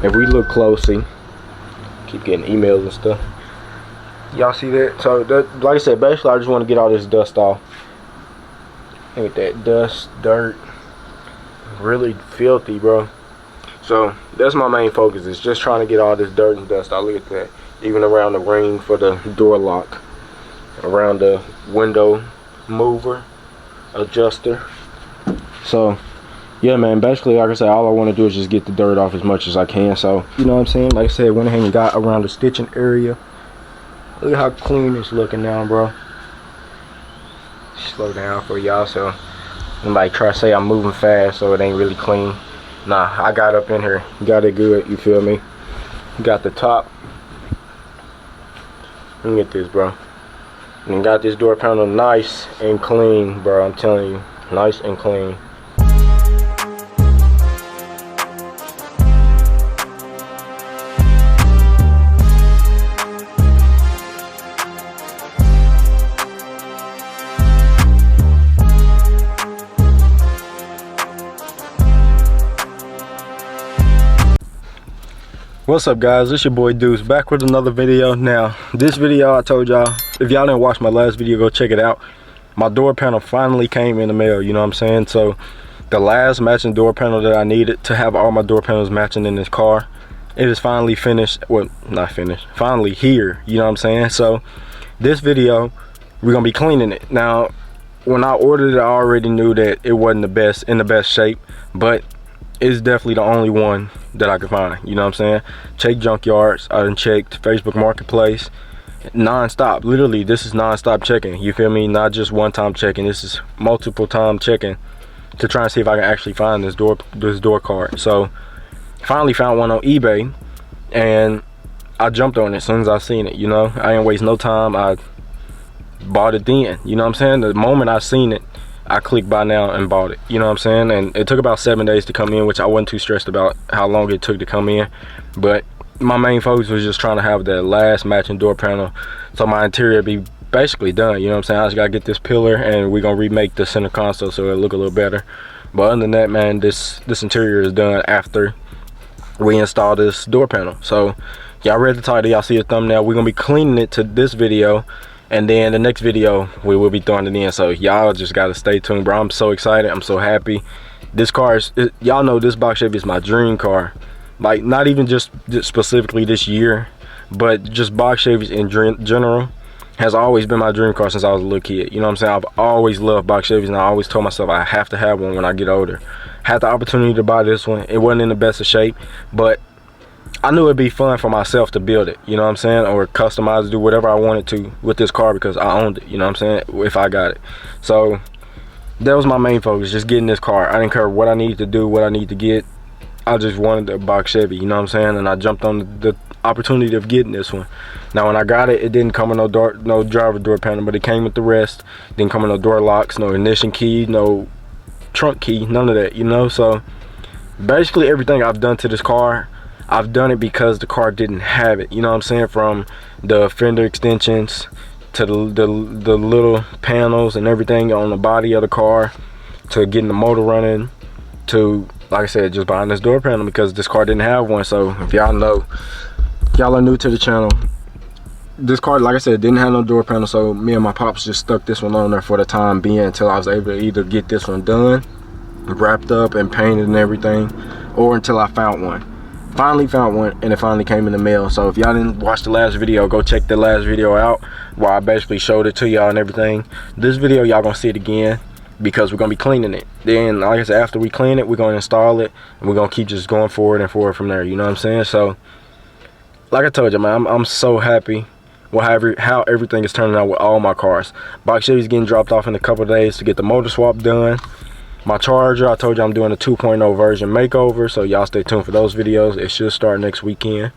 If we look closely, keep getting emails and stuff. Y'all see that? So that, like I said, basically I just want to get all this dust off. Look at that dust, dirt, really filthy, bro. So that's my main focus, is just trying to get all this dirt and dust out. Look at that. Even around the ring for the door lock, around the window mover, adjuster. So yeah, man, basically, like I said, all I want to do is just get the dirt off as much as I can. So, you know what I'm saying? Like I said, went ahead and got around the stitching area. Look at how clean it's looking now, bro. Slow down for y'all, so nobody try to say I'm moving fast, so it ain't really clean. Nah, I got up in here, got it good, you feel me? Got the top. Let me get this, bro. And got this door panel nice and clean, bro. I'm telling you, nice and clean. What's up, guys? It's your boy Deuce, back with another video. Now this video, I told y'all, if y'all didn't watch my last video, go check it out. My door panel finally came in the mail, you know what I'm saying? So the last matching door panel that I needed to have all my door panels matching in this car, it is finally finished. Well, not finished, finally here, you know what I'm saying? So this video, we're gonna be cleaning it. Now when I ordered it, I already knew that it wasn't in the best shape, but it's definitely the only one that I could find, you know what I'm saying? Check junkyards, I done checked Facebook Marketplace, non-stop. Literally, this is non-stop checking, you feel me? Not just one time checking, this is multiple time checking to try and see if I can actually find this door card. So finally found one on eBay, and I jumped on it as soon as I seen it, you know? I didn't waste no time, I bought it then, you know what I'm saying? The moment I seen it, I clicked buy now and bought it, you know what I'm saying? And it took about 7 days to come in, which I wasn't too stressed about how long it took to come in. But my main focus was just trying to have the last matching door panel, so my interior be basically done, you know what I'm saying? I just gotta get this pillar, and we're gonna remake the center console so it'll look a little better. But other than that, man, this interior is done after we install this door panel. So y'all read the title, y'all see the thumbnail. We're gonna be cleaning it to this video, and then the next video we will be throwing it in. So y'all just gotta stay tuned, bro. I'm so excited, I'm so happy. This car is, y'all know this box Chevy is my dream car. Like, not even just specifically this year, but just box Chevys in general has always been my dream car since I was a little kid, you know what I'm saying? I've always loved box Chevys, and I always told myself I have to have one when I get older. Had the opportunity to buy this one. It wasn't in the best of shape, but I knew it'd be fun for myself to build it, you know what I'm saying? Or customize it, do whatever I wanted to with this car, because I owned it, you know what I'm saying? If I got it. So that was my main focus, just getting this car. I didn't care what I needed to do, what I need to get. I just wanted a box Chevy, you know what I'm saying? And I jumped on the opportunity of getting this one. Now when I got it, it didn't come with no driver door panel, but it came with the rest. Didn't come with no door locks, no ignition key, no trunk key, none of that, you know? So basically everything I've done to this car, I've done it because the car didn't have it, you know what I'm saying? From the fender extensions to the little panels and everything on the body of the car, to getting the motor running, to, like I said, just buying this door panel because this car didn't have one. So if y'all know, y'all are new to the channel, this car, like I said, didn't have no door panel, so me and my pops just stuck this one on there for the time being until I was able to either get this one done, wrapped up and painted and everything, or until I found one. Finally found one, and it finally came in the mail. So if y'all didn't watch the last video, go check the last video out where I basically showed it to y'all and everything. This video, y'all gonna see it again because we're gonna be cleaning it. Then, like I said, after we clean it, we're gonna install it, and we're gonna keep just going forward and forward from there, you know what I'm saying? So like I told you, man, I'm so happy with how everything is turning out with all my cars. Box Chevy's getting dropped off in a couple of days to get the motor swap done. My Charger, I told you I'm doing a 2.0 version makeover, so y'all stay tuned for those videos. It should start next weekend.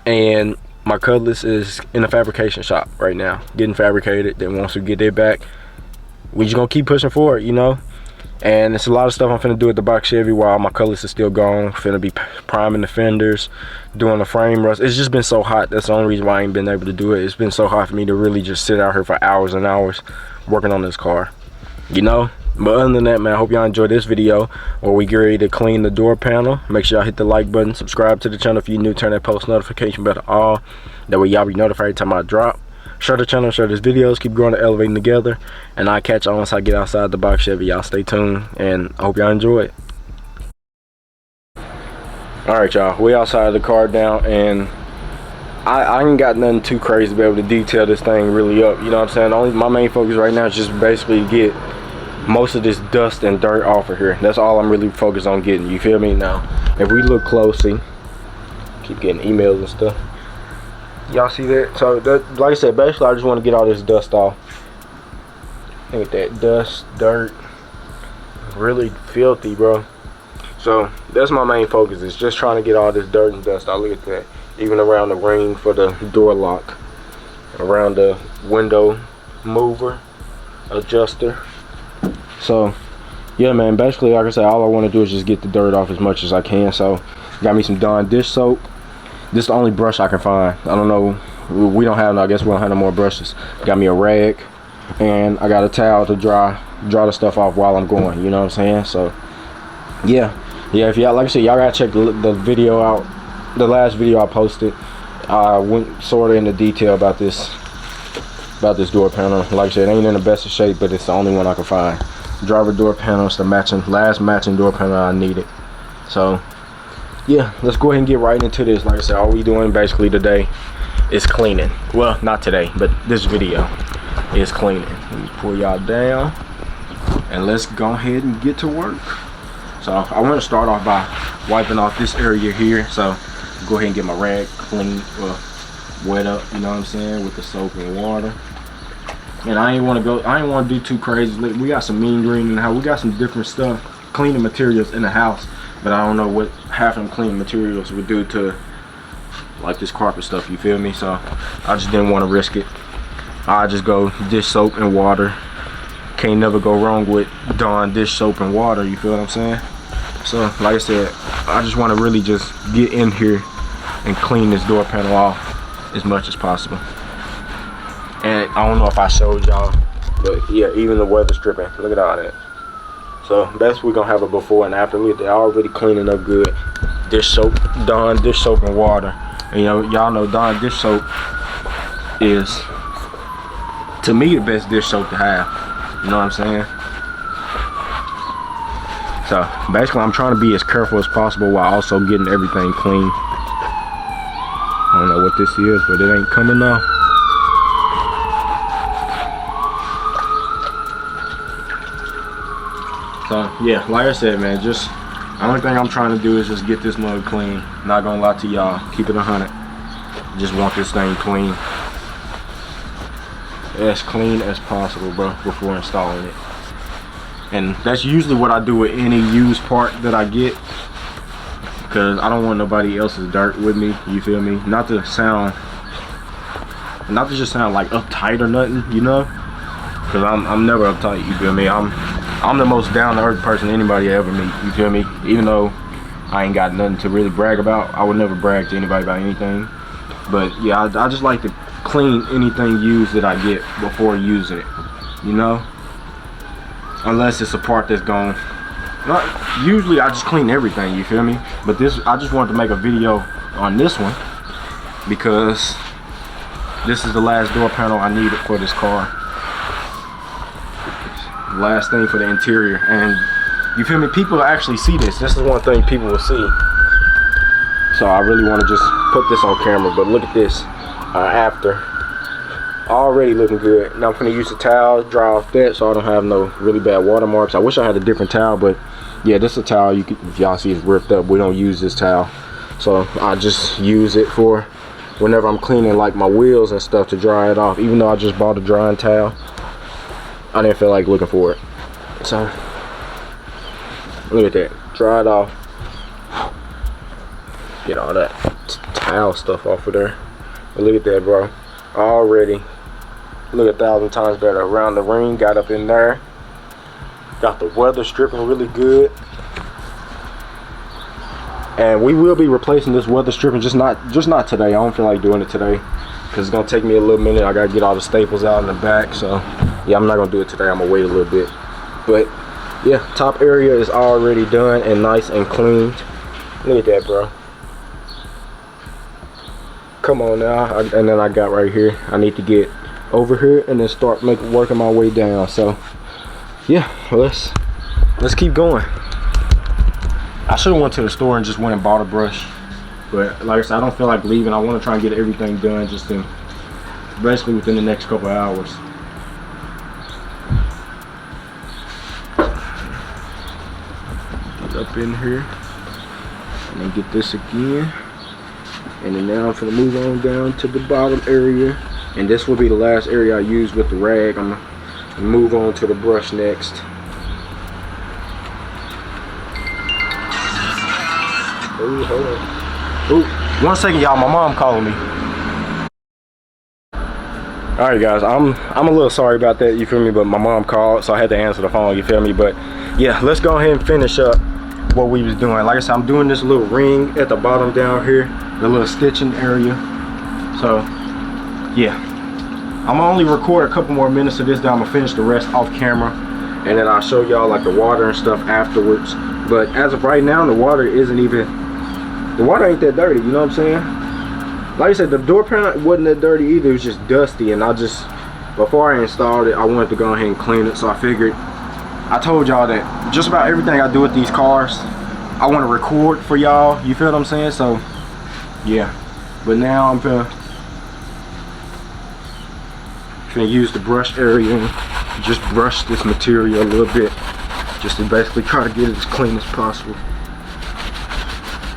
And my Cutlass is in a fabrication shop right now, getting fabricated. Then once we get it back, we just gonna keep pushing forward, you know? And it's a lot of stuff I'm finna do at the box Chevy while my Cutlass is still gone. Finna be priming the fenders, doing the frame rust. It's just been so hot. That's the only reason why I ain't been able to do it. It's been so hot for me to really just sit out here for hours and hours working on this car, you know? But other than that, man, I hope y'all enjoyed this video where we get ready to clean the door panel. Make sure y'all hit the like button, subscribe to the channel if you're new, turn that post notification bell to all. That way y'all be notified every time I drop. Share the channel, share these videos, keep growing and elevating together. And I'll catch y'all once I get outside the box Chevy. Y'all stay tuned, and I hope y'all enjoy it. Alright, y'all, we outside the car down, and I ain't got nothing too crazy to be able to detail this thing really up, you know what I'm saying? My main focus right now is just basically to get most of this dust and dirt off of here. That's all I'm really focused on getting, you feel me? Now, if we look closely, keep getting emails and stuff. Y'all see that? So, that, like I said, basically I just want to get all this dust off. Look at that dust, dirt, really filthy, bro. So, that's my main focus, is just trying to get all this dirt and dust off. Look at that. Even around the ring for the door lock, around the window mover, adjuster. So yeah, man, basically like I said, all I want to do is just get the dirt off as much as I can. So got me some Dawn dish soap. This is the only brush I can find. I don't know, we don't have no, I guess we don't have no more brushes. Got me a rag, and I got a towel to dry the stuff off while I'm going, you know what I'm saying? So yeah, if y'all, like I said, y'all gotta check the video out. The last video I posted, I went sort of into detail about this door panel. Like I said, it ain't in the best of shape, but it's the only one I can find. Driver door panel, it's the last matching door panel I needed. So yeah, let's go ahead and get right into this. Like I said, all we doing basically today is cleaning. Well, not today, but this video is cleaning. Let me pull y'all down, and let's go ahead and get to work. So I want to start off by wiping off this area here. So go ahead and get my rag clean, wet up, you know what I'm saying, with the soap and water. And I ain't want to do too crazy. We got some mean green in the house. We got some different stuff, cleaning materials in the house, but I don't know what half of them cleaning materials would do to like this carpet stuff, you feel me? So I just didn't want to risk it. I just go dish soap and water. Can't never go wrong with Dawn dish soap and water, you feel what I'm saying? So like I said, I just want to really just get in here and clean this door panel off as much as possible. And I don't know if I showed y'all, but yeah, even the weather stripping, look at all that. So that's, we're gonna have a before and after. Look, they're already cleaning up good. Dish soap, Dawn dish soap and water. And, you know, y'all know Dawn dish soap is, to me, the best dish soap to have. You know what I'm saying? So basically I'm trying to be as careful as possible while also getting everything clean. I don't know what this is, but it ain't coming off. So yeah, like I said, man, just the only thing I'm trying to do is just get this mug clean. Not gonna lie to y'all, keep it 100. Just want this thing clean, as clean as possible, bro, before installing it. And that's usually what I do with any used part that I get, because I don't want nobody else's dirt with me, you feel me? Not to just sound like uptight or nothing, you know, because I'm never uptight, you feel me? I'm the most down to earth person anybody ever meet, you feel me? Even though I ain't got nothing to really brag about, I would never brag to anybody about anything. But yeah, I just like to clean anything used that I get before using it, you know? Unless it's a part that's gone. Usually I just clean everything, you feel me? But this, I just wanted to make a video on this one because this is the last door panel I needed for this car. Last thing for the interior, and you feel me? People actually see this. This is one thing people will see. So I really want to just put this on camera. But look at this after. Already looking good. Now I'm gonna use a towel, dry off that so I don't have no really bad watermarks. I wish I had a different towel, but yeah, this is a towel. You can, if y'all see it's ripped up, we don't use this towel, so I just use it for whenever I'm cleaning like my wheels and stuff to dry it off. Even though I just bought a drying towel, I didn't feel like looking for it. So look at that, dry it off, get all that towel stuff off of there. But look at that, bro, already look 1,000 times better. Around the ring, got up in there, got the weather stripping really good. And we will be replacing this weather stripping, just not today. I don't feel like doing it today because it's gonna take me a little minute. I gotta get all the staples out in the back, so yeah, I'm not gonna do it today. I'm gonna wait a little bit. But yeah, top area is already done and nice and cleaned. Look at that, bro. Come on now. And then I got right here, I need to get over here and then start working my way down. So yeah, let's keep going. I should have went to the store and just went and bought a brush, but like I said, I don't feel like leaving. I want to try and get everything done just in basically within the next couple of hours. Get up in here and then get this again, and then now I'm gonna move on down to the bottom area, and this will be the last area I use with the rag. I'm gonna move on to the brush next. Ooh, hold on. Ooh, 1 second, y'all. My mom calling me. All right, guys. I'm a little sorry about that. You feel me? But my mom called, so I had to answer the phone. You feel me? But yeah, let's go ahead and finish up what we was doing. Like I said, I'm doing this little ring at the bottom down here, the little stitching area. So yeah, I'm gonna only record a couple more minutes of this. Then I'm gonna finish the rest off camera, and then I'll show y'all like the water and stuff afterwards. But as of right now, the water isn't even. The water ain't that dirty, you know what I'm saying? Like I said, the door panel wasn't that dirty either. It was just dusty, and before I installed it, I wanted to go ahead and clean it. So I figured, I told y'all that just about everything I do with these cars, I want to record for y'all. You feel what I'm saying? So yeah, but now I'm gonna use the brush area and just brush this material a little bit, just to basically try to get it as clean as possible.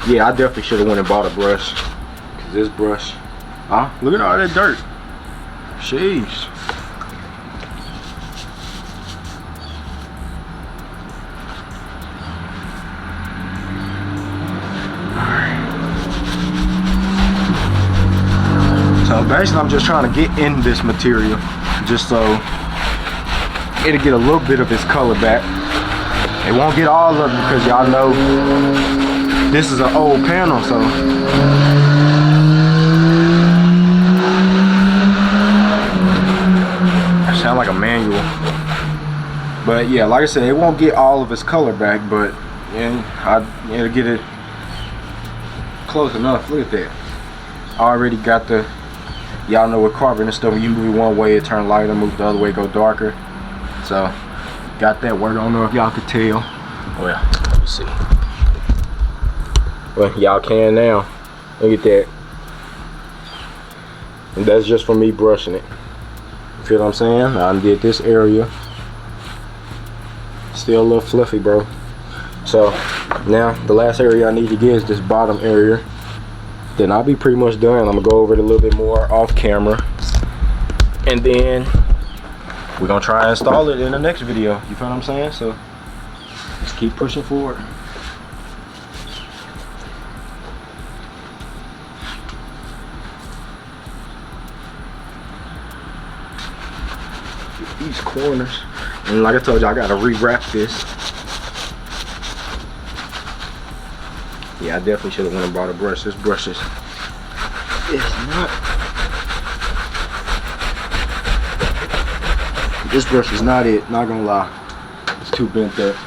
Yeah, I definitely should have went and bought a brush, cause this brush, look at all that dirt. Sheesh. So basically, I'm just trying to get in this material, just so it'll get a little bit of its color back. It won't get all of it because y'all know this is an old panel, so it sounds like a manual. But yeah, like I said, it won't get all of its color back, but it'll get it close enough. Look at that. I already got the, y'all know with carbon and stuff, when you move it one way, it turn lighter, move the other way, go darker. So got that work. I don't know if y'all could tell. Well, let me see. Well, y'all can now. Look at that. And that's just for me brushing it. You feel what I'm saying? I undid this area. Still a little fluffy, bro. So now the last area I need to get is this bottom area. Then I'll be pretty much done. I'm gonna go over it a little bit more off camera, and then we're gonna try and install it in the next video. You feel what I'm saying? So let's keep pushing forward. These corners, and like I told you, I gotta rewrap this. Yeah, I definitely should have went and bought a brush. This brush is not. This brush is not it. Not gonna lie, it's too bent up.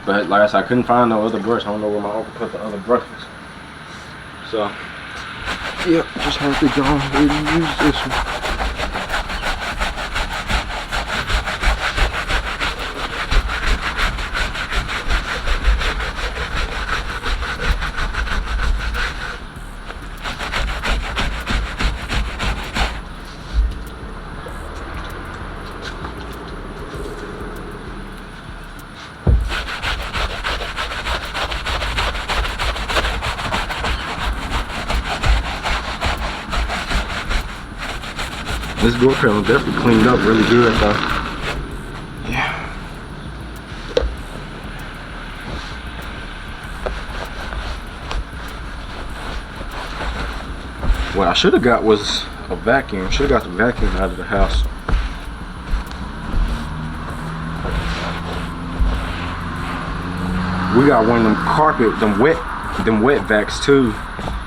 But like I said, I couldn't find no other brush. I don't know where my uncle put the other brushes. So yeah, just have to go ahead and use this one. This door panel definitely cleaned up really good though. Yeah. What I should have got was a vacuum. Should have got the vacuum out of the house. We got one of them carpet, them wet vacs too.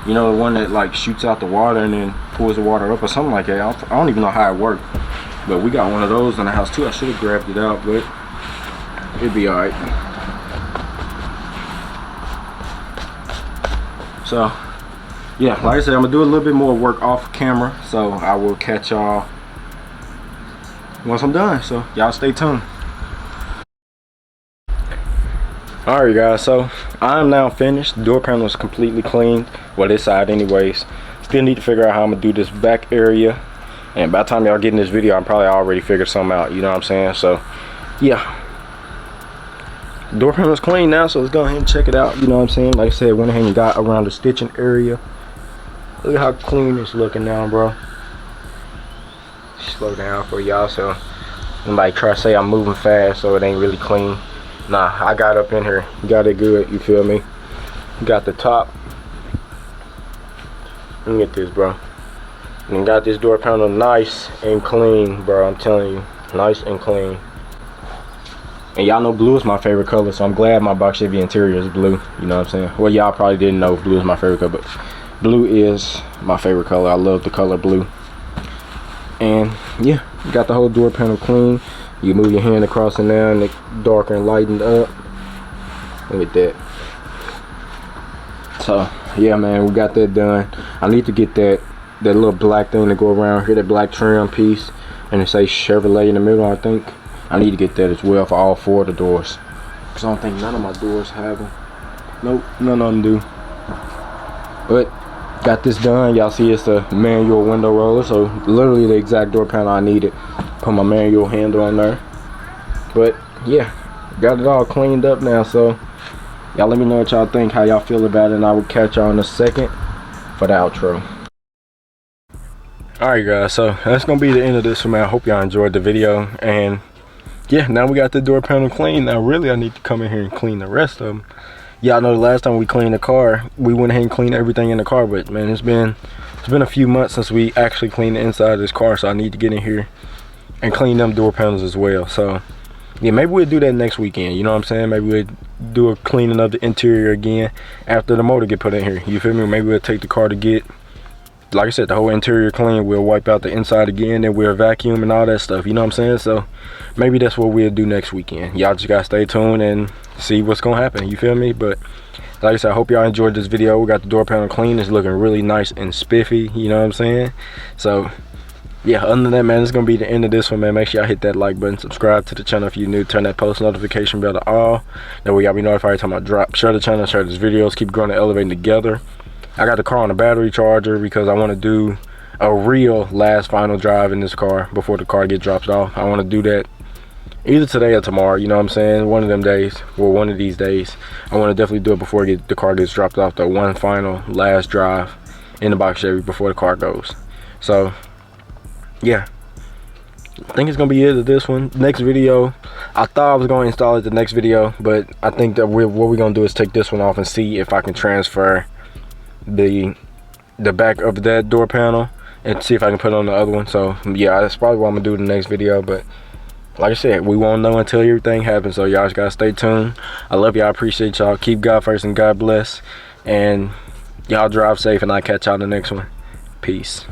You know, the one that like shoots out the water and then pulls the water up or something like that. I don't even know how it worked, but we got one of those in the house too. I should have grabbed it out, but It'll be all right. So yeah, like I said, I'm gonna do a little bit more work off camera, so I will catch y'all once I'm done. So y'all stay tuned. Alright guys, so I'm now finished. The door panel is completely cleaned. Well, this side anyways. Still need to figure out how I'm gonna do this back area, and by the time y'all get in this video, I'm probably already figured something out, you know what I'm saying? So yeah, door panel is clean now, so let's go ahead and check it out, you know what I'm saying? Like I said, went ahead and got around the stitching area. Look at how clean it's looking now, bro. Slow down for y'all, so nobody try to say I'm moving fast, so it ain't really clean. Nah, I got up in here, got it good, you feel me? Got the top. Let me get this, bro. And got this door panel nice and clean, bro. I'm telling you, nice and clean. And y'all know blue is my favorite color, so I'm glad my box Chevy interior is blue. You know what I'm saying? Well, y'all probably didn't know blue is my favorite color, but blue is my favorite color. I love the color blue. And yeah, got the whole door panel clean. You move your hand across and down, it darker and lightened up. Look at that. So yeah, man, we got that done. I need to get that little black thing to go around here, that black trim piece, and it says Chevrolet in the middle. I think I need to get that as well for all 4 of the doors, because I don't think none of my doors have them. Nope, none of them do. But got this done. Y'all see it's a manual window roller, so literally the exact door panel I needed. Put my manual handle on there. But yeah, got it all cleaned up now, so y'all let me know what y'all think, how y'all feel about it, and I will catch y'all in a second for the outro. Alright guys, so that's gonna be the end of this one, man. I hope y'all enjoyed the video, and yeah, now we got the door panel clean. Now really I need to come in here and clean the rest of them. Y'all know the last time we cleaned the car, we went ahead and cleaned everything in the car, but man, it's been a few months since we actually cleaned the inside of this car, so I need to get in here and clean them door panels as well. So yeah, maybe we'll do that next weekend, you know what I'm saying? Maybe we'll do a cleaning of the interior again after the motor get put in here, you feel me? Maybe we'll take the car to get, like I said, the whole interior clean. We'll wipe out the inside again, and we'll vacuum and all that stuff, you know what I'm saying? So maybe that's what we'll do next weekend. Y'all just gotta stay tuned and see what's gonna happen, you feel me? But like I said, I hope y'all enjoyed this video. We got the door panel clean. It's looking really nice and spiffy, you know what I'm saying? So yeah, other than that, man, it's gonna be the end of this one, man. Make sure y'all hit that like button, subscribe to the channel if you're new, turn that post notification bell to all. That way y'all be notified every time I drop. Share the channel, share these videos, keep growing and elevating together. I got the car on a battery charger because I want to do a real last final drive in this car before the car gets dropped off. I want to do that either today or tomorrow, you know what I'm saying? One of them days, or one of these days. I want to definitely do it before the car gets dropped off. The one final last drive in the box Chevy before the car goes. So yeah, I think it's gonna be it of this one. Next video, I thought I was going to install it the next video, but I think that what we're gonna do is take this one off and see if I can transfer the back of that door panel and see if I can put it on the other one. So yeah, that's probably what I'm gonna do in the next video. But like I said, we won't know until everything happens, so y'all just gotta stay tuned. I love y'all, appreciate y'all. Keep God first and God bless, and y'all drive safe, and I'll catch y'all in the next one. Peace.